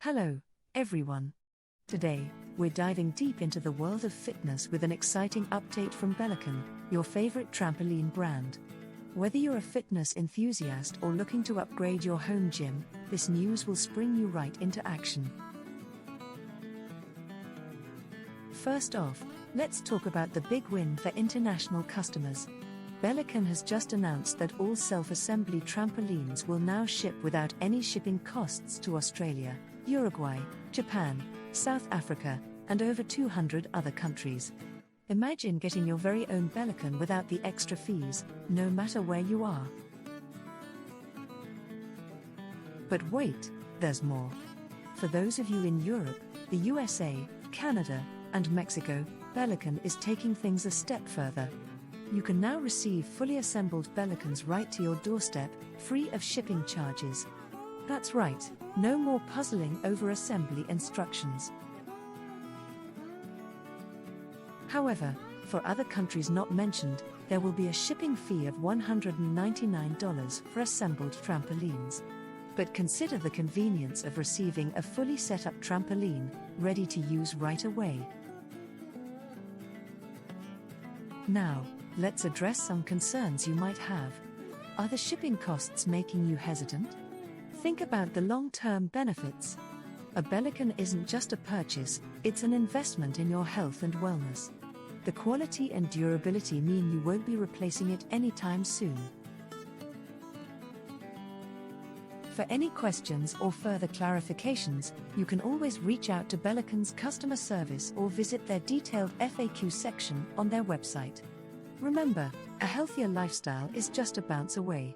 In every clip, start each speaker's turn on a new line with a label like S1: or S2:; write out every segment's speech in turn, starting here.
S1: Hello, everyone. Today, we're diving deep into the world of fitness with an exciting update from BELICON, your favorite trampoline brand. Whether you're a fitness enthusiast or looking to upgrade your home gym, this news will spring you right into action. First off, let's talk about the big win for international customers. BELICON has just announced that all self-assembly trampolines will now ship without any shipping costs to Australia, Uruguay, Japan, South Africa, and over 200 other countries. Imagine getting your very own BELICON without the extra fees, no matter where you are. But wait, there's more. For those of you in Europe, the USA, Canada, and Mexico, BELICON is taking things a step further. You can now receive fully assembled BELICONs right to your doorstep, free of shipping charges. That's right, no more puzzling over assembly instructions. However, for other countries not mentioned, there will be a shipping fee of $199 for assembled trampolines. But consider the convenience of receiving a fully set-up trampoline, ready to use right away. Now, let's address some concerns you might have. Are the shipping costs making you hesitant? Think about the long-term benefits. A BELICON isn't just a purchase, it's an investment in your health and wellness. The quality and durability mean you won't be replacing it anytime soon. For any questions or further clarifications, you can always reach out to BELICON's customer service or visit their detailed FAQ section on their website. Remember, a healthier lifestyle is just a bounce away.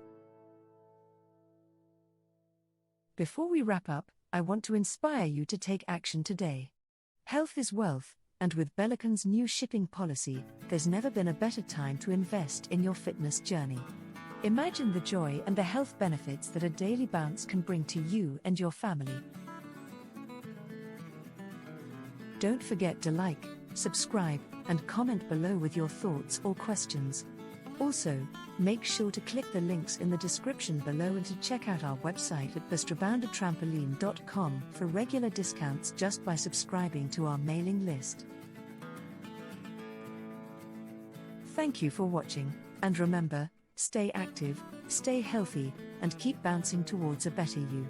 S1: Before we wrap up, I want to inspire you to take action today. Health is wealth, and with BELICON's new shipping policy, there's never been a better time to invest in your fitness journey. Imagine the joy and the health benefits that a daily bounce can bring to you and your family. Don't forget to like, subscribe, and comment below with your thoughts or questions. Also, make sure to click the links in the description below and to check out our website at rebounder.trampoline.com for regular discounts just by subscribing to our mailing list. Thank you for watching, and remember, stay active, stay healthy, and keep bouncing towards a better you.